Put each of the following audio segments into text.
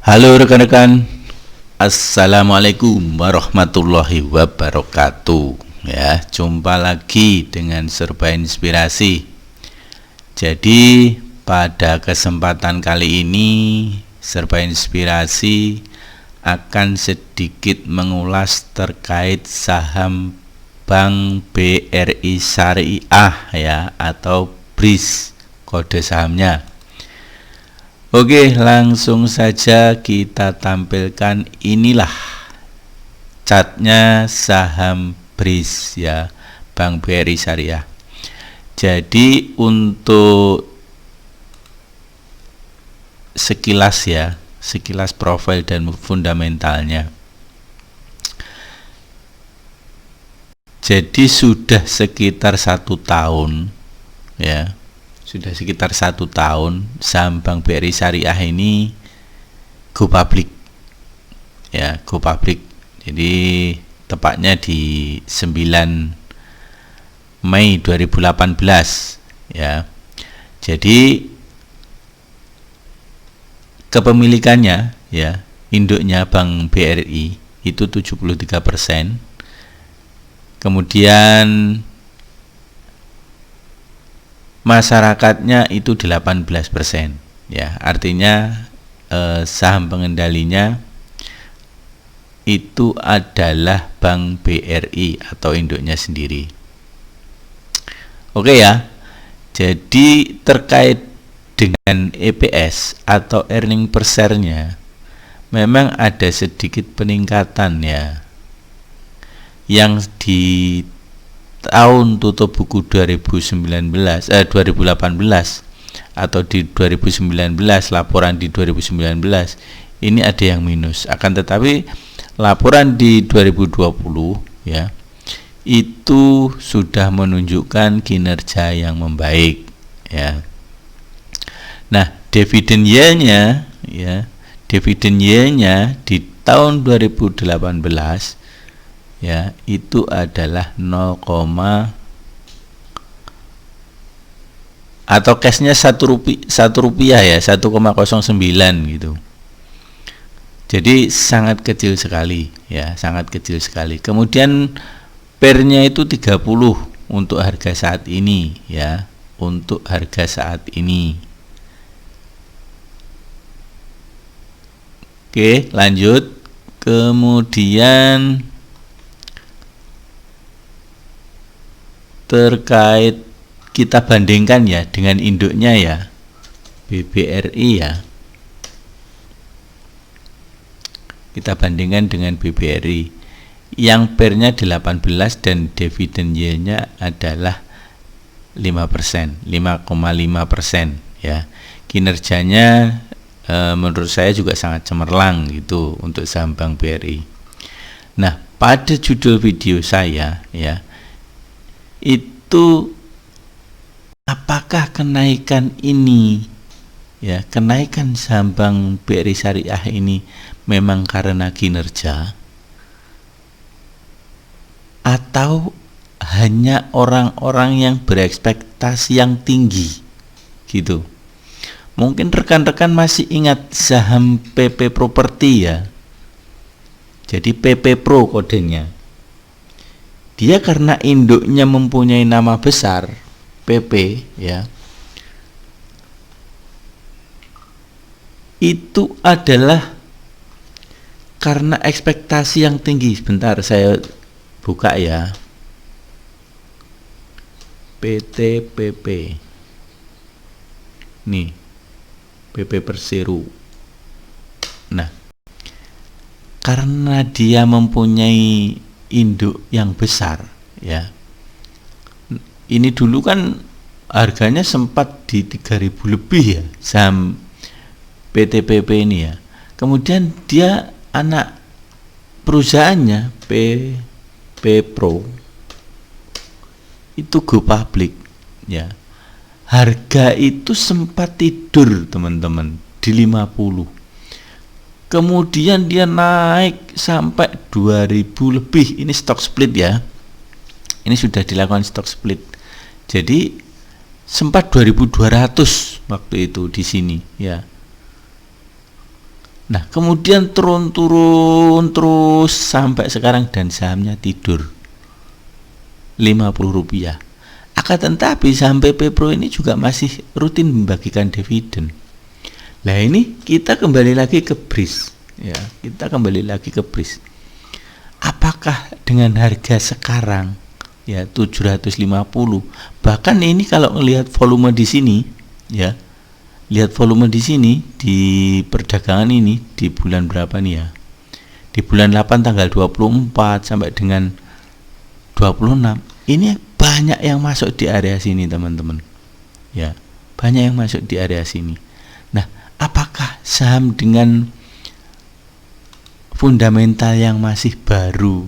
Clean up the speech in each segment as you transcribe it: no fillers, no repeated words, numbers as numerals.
Halo rekan-rekan, Assalamualaikum warahmatullahi wabarakatuh. Ya, jumpa lagi dengan Serba Inspirasi. Jadi pada kesempatan kali ini Serba Inspirasi akan sedikit mengulas terkait saham Bank BRI Syariah ya, atau BRIS kode sahamnya. Oke, langsung saja kita tampilkan. Inilah chartnya saham BRIS ya, Bank BRI Syariah. Jadi untuk sekilas ya, sekilas profil dan fundamentalnya. Jadi sudah sekitar 1 tahun ya. Sudah sekitar 1 tahun saham Bank BRI Syariah ini go public ya, go public. Jadi tepatnya di 9 Mei 2018 ya. Jadi kepemilikannya ya, induknya Bank BRI itu 73%. Kemudian masyarakatnya itu 18% ya, artinya saham pengendalinya itu adalah Bank BRI atau induknya sendiri. Oke ya, jadi terkait dengan EPS atau earning per share-nya memang ada sedikit peningkatan ya, yang di tahun tutup buku 2018 atau di 2019, laporan di 2019 ini ada yang minus. Akan tetapi laporan di 2020 ya, itu sudah menunjukkan kinerja yang membaik ya. Nah, dividen yield-nya ya, dividen yield-nya di tahun 2018 ya, itu adalah 0, atau cashnya 1 rupiah ya, 1,09 gitu. Jadi sangat kecil sekali ya, sangat kecil sekali. Kemudian pernya itu 30 untuk harga saat ini ya, untuk harga saat ini. Oke, lanjut. Kemudian terkait kita bandingkan ya dengan induknya ya, BBRI ya, kita bandingkan dengan BBRI yang pernya 18 dan dividen yield-nya adalah 5%, 5,5% ya. Kinerjanya menurut saya juga sangat cemerlang gitu untuk saham Bank BRI. Nah, pada judul video saya ya, itu apakah kenaikan ini ya, kenaikan saham Bank BRI Syariah ini memang karena kinerja atau hanya orang-orang yang berekspektasi yang tinggi gitu. Mungkin rekan-rekan masih ingat saham PP Property ya. Jadi PP Pro kodenya. Dia karena induknya mempunyai nama besar PP ya, itu adalah karena ekspektasi yang tinggi. Sebentar saya buka ya, PT PP nih, PP Persero. Nah, karena dia mempunyai induk yang besar ya, ini dulu kan harganya sempat di 3.000 lebih ya saham PTPP ini ya. Kemudian dia anak perusahaannya PP Pro itu go public ya. Harga itu sempat tidur teman-teman di 50. Kemudian dia naik sampai 2.000 lebih. Ini stock split ya. Ini sudah dilakukan stock split. Jadi sempat 2.200 waktu itu di sini ya. Nah, kemudian turun terus sampai sekarang dan sahamnya tidur Rp50. Akan tetapi saham PP Pro ini juga masih rutin membagikan dividen. Nah, ini kita kembali lagi ke BRIS ya. Kita kembali lagi ke BRIS. Apakah dengan harga sekarang ya 750, bahkan ini kalau melihat volume di sini ya, lihat volume di sini di perdagangan ini di bulan berapa nih ya? Di bulan 8 tanggal 24 sampai dengan 26. Ini banyak yang masuk di area sini, teman-teman. Ya, banyak yang masuk di area sini. Nah, apakah saham dengan fundamental yang masih baru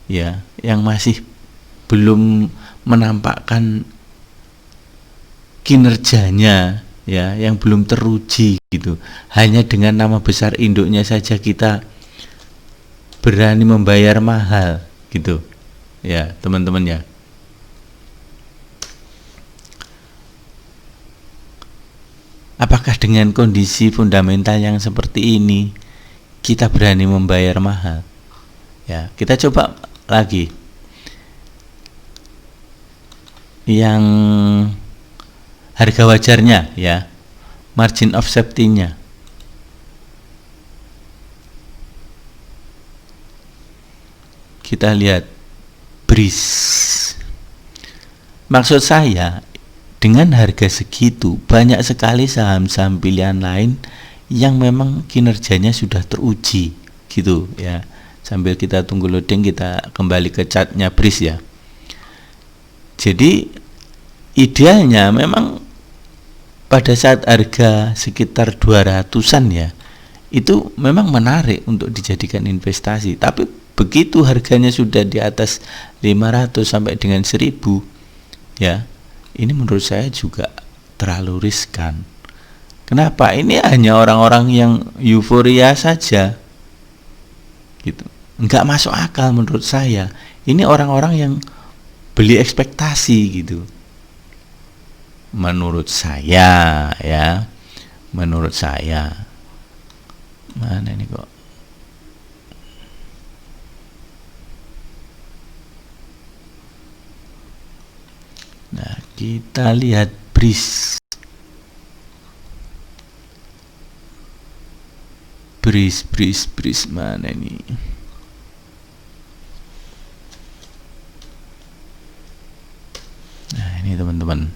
ya, yang masih belum menampakkan kinerjanya ya, yang belum teruji gitu, hanya dengan nama besar induknya saja kita berani membayar mahal gitu ya, teman-teman ya. Apakah dengan kondisi fundamental yang seperti ini kita berani membayar mahal ya? Kita coba lagi yang harga wajarnya ya, margin of safety-nya. Kita lihat BRIS. Maksud saya, dengan harga segitu banyak sekali saham-saham pilihan lain yang memang kinerjanya sudah teruji gitu ya. Sambil kita tunggu loading, kita kembali ke chartnya BRIS ya. Jadi idealnya memang pada saat harga sekitar 200-an ya, itu memang menarik untuk dijadikan investasi. Tapi begitu harganya sudah di atas 500 sampai dengan 1000 ya, ini menurut saya juga terlalu riskan. Kenapa? Ini hanya orang-orang yang euforia saja gitu, nggak masuk akal menurut saya. Ini orang-orang yang beli ekspektasi gitu, menurut saya ya, menurut saya. Mana ini kok? Nah, kita lihat BRIS. BRIS mana ini? Nah, ini teman-teman.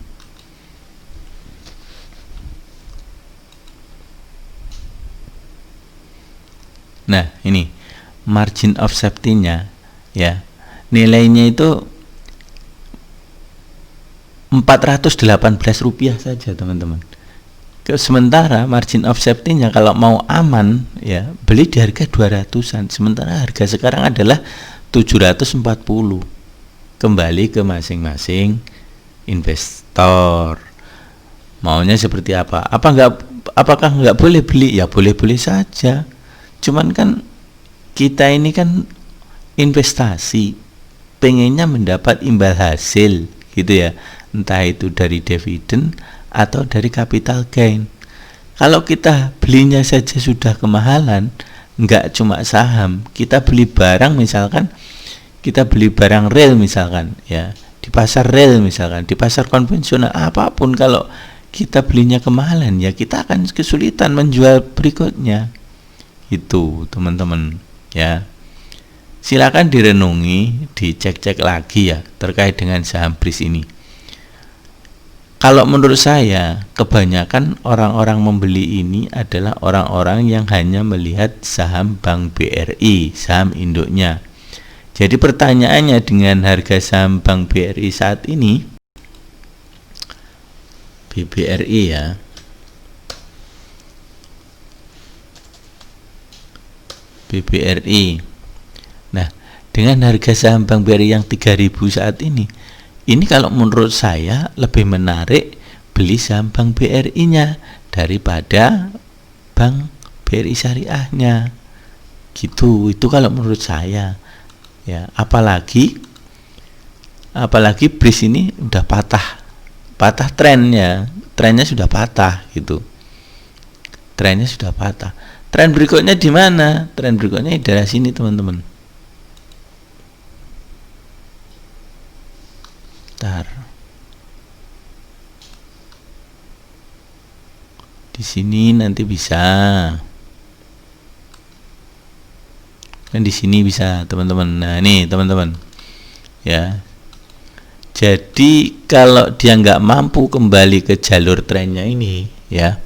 Nah, ini margin of safety-nya ya. Nilainya itu Rp418 saja, teman-teman. Sementara margin of safety-nya kalau mau aman ya, beli di harga 200-an. Sementara harga sekarang adalah 740. Kembali ke masing-masing investor. Maunya seperti apa? Apakah nggak boleh beli? Ya boleh-boleh saja. Cuman kan kita ini kan investasi, pengennya mendapat imbal hasil gitu ya, entah itu dari dividen atau dari capital gain. Kalau kita belinya saja sudah kemahalan, nggak cuma saham, kita beli barang, misalkan kita beli barang real misalkan ya, di pasar real misalkan, di pasar konvensional apapun, kalau kita belinya kemahalan ya kita akan kesulitan menjual berikutnya. Itu teman-teman ya. Silakan direnungi, dicek-cek lagi ya terkait dengan saham BRIS ini. Kalau menurut saya, kebanyakan orang-orang membeli ini adalah orang-orang yang hanya melihat saham Bank BRI, saham induknya. Jadi pertanyaannya, dengan harga saham Bank BRI saat ini, BBRI ya, BBRI. Nah, dengan harga saham Bank BRI yang 3.000 saat ini kalau menurut saya lebih menarik beli saham Bank BRI-nya daripada Bank BRI Syariahnya. Gitu, itu kalau menurut saya. Ya, apalagi BRIS ini udah trennya sudah patah gitu. Trennya sudah patah. Tren berikutnya di mana? Tren berikutnya di daerah sini, teman-teman. Di sini nanti bisa. Kan di sini bisa, teman-teman. Nah, ini teman-teman. Ya. Jadi kalau dia nggak mampu kembali ke jalur trennya ini, ya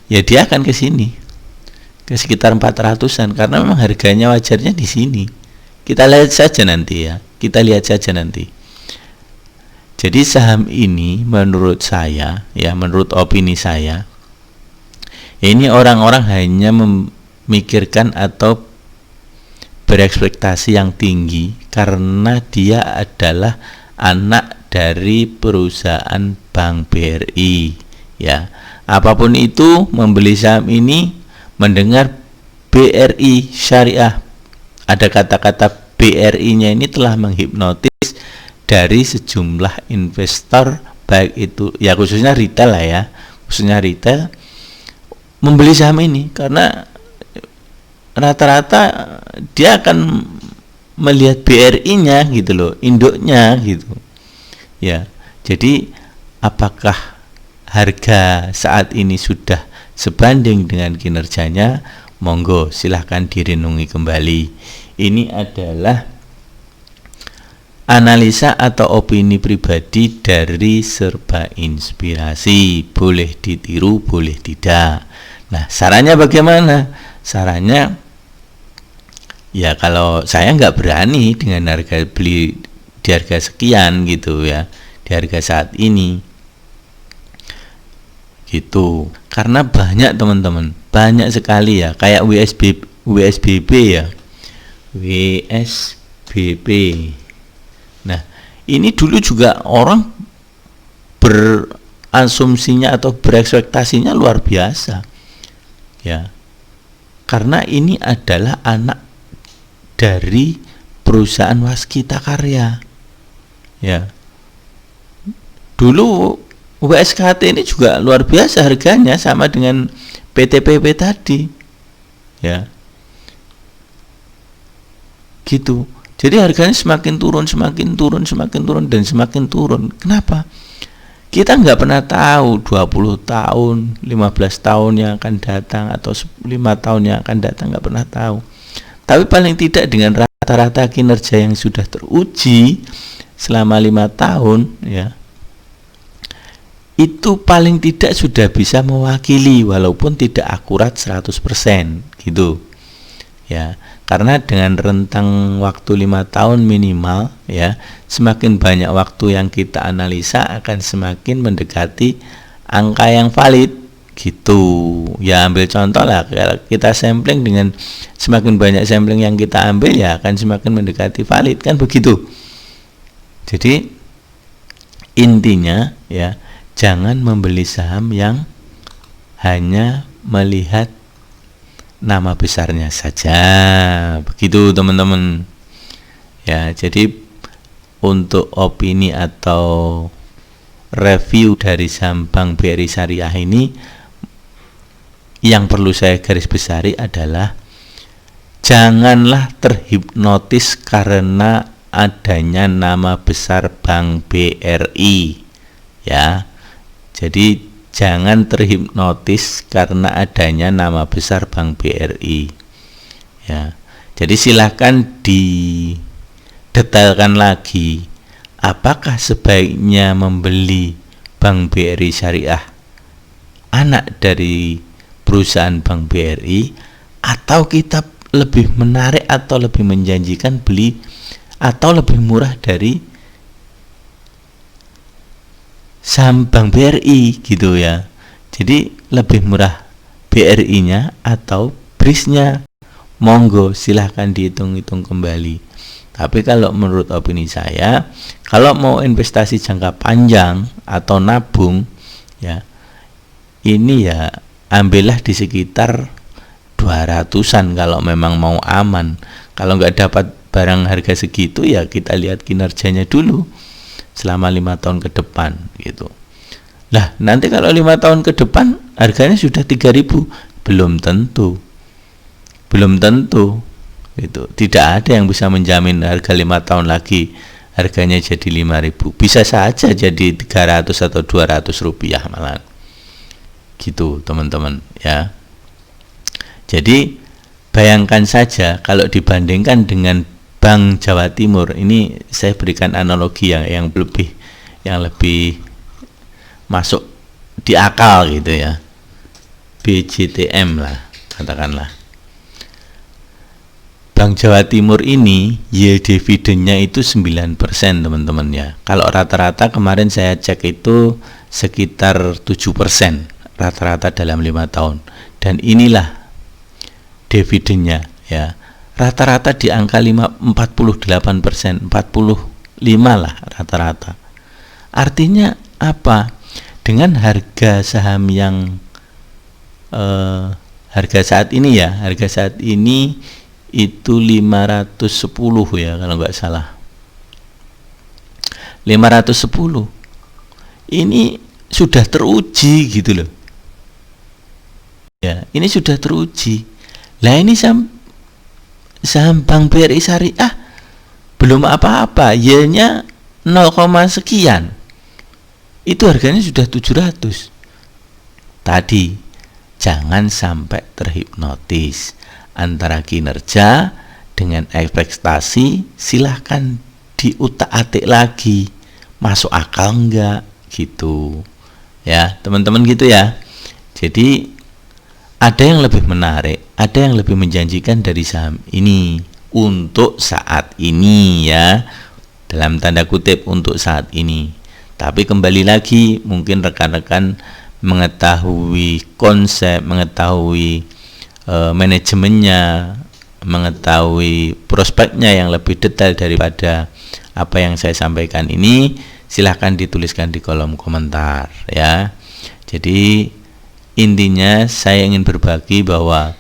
dia akan ke sini, ke sekitar 400-an, karena memang harganya wajarnya di sini. Kita lihat saja nanti ya, Jadi saham ini menurut saya, ya menurut opini saya, ini orang-orang hanya memikirkan atau berekspektasi yang tinggi karena dia adalah anak dari perusahaan Bank BRI, ya. Apapun itu, membeli saham ini mendengar BRI Syariah, ada kata-kata BRI-nya ini telah menghipnotis dari sejumlah investor, baik itu ya khususnya retail lah ya, membeli saham ini karena rata-rata dia akan melihat BRI-nya gitu loh, induknya gitu. Ya, jadi apakah harga saat ini sudah sebanding dengan kinerjanya? Monggo silahkan direnungi kembali. Ini adalah analisa atau opini pribadi dari Serba Inspirasi. Boleh ditiru, boleh tidak. Nah, sarannya bagaimana? Sarannya, ya kalau saya nggak berani dengan harga beli di harga sekian gitu ya, di harga saat ini gitu, karena banyak teman-teman, banyak sekali ya, kayak WSBB ya, WSBB. Nah, ini dulu juga orang berasumsinya atau berekspektasinya luar biasa ya, karena ini adalah anak dari perusahaan Waskita Karya ya. Dulu WSKT ini juga luar biasa harganya, sama dengan PTPP tadi ya gitu. Jadi harganya semakin turun dan semakin turun. Kenapa? Kita nggak pernah tahu 20 tahun, 15 tahun yang akan datang, atau 5 tahun yang akan datang, nggak pernah tahu. Tapi paling tidak dengan rata-rata kinerja yang sudah teruji selama 5 tahun ya, itu paling tidak sudah bisa mewakili walaupun tidak akurat 100% gitu ya. Karena dengan rentang waktu 5 tahun minimal ya, semakin banyak waktu yang kita analisa akan semakin mendekati angka yang valid gitu ya. Ambil contoh lah, kalau kita sampling, dengan semakin banyak sampling yang kita ambil ya akan semakin mendekati valid, kan begitu. Jadi intinya ya, jangan membeli saham yang hanya melihat nama besarnya saja, begitu teman-teman ya. Jadi untuk opini atau review dari saham Bank BRI Syariah ini, yang perlu saya garis besari adalah janganlah terhipnotis karena adanya nama besar Bank BRI ya. Jadi jangan terhipnotis karena adanya nama besar Bank BRI ya. Jadi silakan didetailkan lagi, apakah sebaiknya membeli Bank BRI Syariah, anak dari perusahaan Bank BRI, atau kita lebih menarik atau lebih menjanjikan beli atau lebih murah dari saham Bank BRI gitu ya. Jadi lebih murah BRI-nya atau BRIS-nya, monggo silahkan dihitung-hitung kembali. Tapi kalau menurut opini saya, kalau mau investasi jangka panjang atau nabung ya, ini ya ambillah di sekitar 200-an kalau memang mau aman. Kalau nggak dapat barang harga segitu ya kita lihat kinerjanya dulu selama 5 tahun ke depan gitu. Lah nanti kalau 5 tahun ke depan harganya sudah 3.000, belum tentu Belum tentu. Itu tidak ada yang bisa menjamin harga 5 tahun lagi harganya jadi 5.000. Bisa saja jadi 300 atau 200 rupiah malah. Gitu teman-teman ya. Jadi bayangkan saja kalau dibandingkan dengan Bank Jawa Timur, ini saya berikan analogi yang lebih masuk di akal gitu ya. BJTM lah katakanlah. Bank Jawa Timur ini yield dividennya itu 9% teman-teman ya. Kalau rata-rata kemarin saya cek itu sekitar 7% rata-rata dalam 5 tahun. Dan inilah dividennya ya. Rata-rata di angka 48%, 45 lah rata-rata. Artinya apa? Dengan harga saham yang harga saat ini ya, harga saat ini itu 510 ya kalau nggak salah. 510. Ini sudah teruji gitu loh. Ya, ini sudah teruji. Lah ini saham Bank BRI Syariah belum apa-apa, yield-nya 0, sekian. Itu harganya sudah 700. Tadi jangan sampai terhipnotis antara kinerja dengan ekspektasi. Silahkan diutak-atik lagi, masuk akal enggak gitu ya teman-teman gitu ya. Jadi ada yang lebih menarik, ada yang lebih menjanjikan dari saham ini untuk saat ini ya, dalam tanda kutip untuk saat ini. Tapi kembali lagi, mungkin rekan-rekan mengetahui konsep, mengetahui manajemennya, mengetahui prospeknya yang lebih detail daripada apa yang saya sampaikan ini, silahkan dituliskan di kolom komentar ya. Jadi intinya saya ingin berbagi bahwa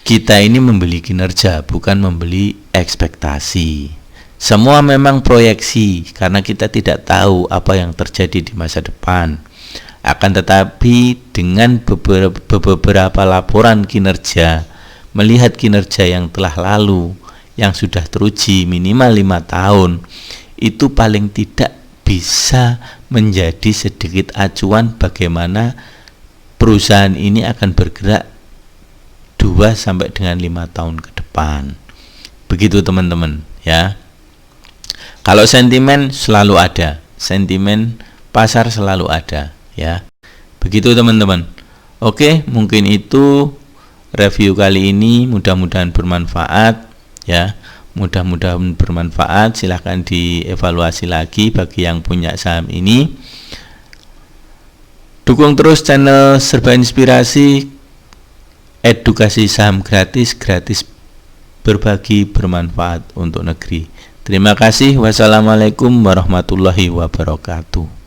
kita ini membeli kinerja, bukan membeli ekspektasi. Semua memang proyeksi karena kita tidak tahu apa yang terjadi di masa depan. Akan tetapi dengan beberapa laporan kinerja, melihat kinerja yang telah lalu, yang sudah teruji minimal 5 tahun, itu paling tidak bisa menjadi sedikit acuan bagaimana perusahaan ini akan bergerak 2 sampai dengan 5 tahun ke depan. Begitu teman-teman ya. Kalau sentimen selalu ada, sentimen pasar selalu ada ya. Begitu teman-teman. Oke, mungkin itu review kali ini, mudah-mudahan bermanfaat ya. Mudah-mudahan bermanfaat. Silahkan dievaluasi lagi bagi yang punya saham ini. Dukung terus channel Serba Inspirasi, edukasi saham gratis berbagi bermanfaat untuk negeri. Terima kasih. Wassalamualaikum warahmatullahi wabarakatuh.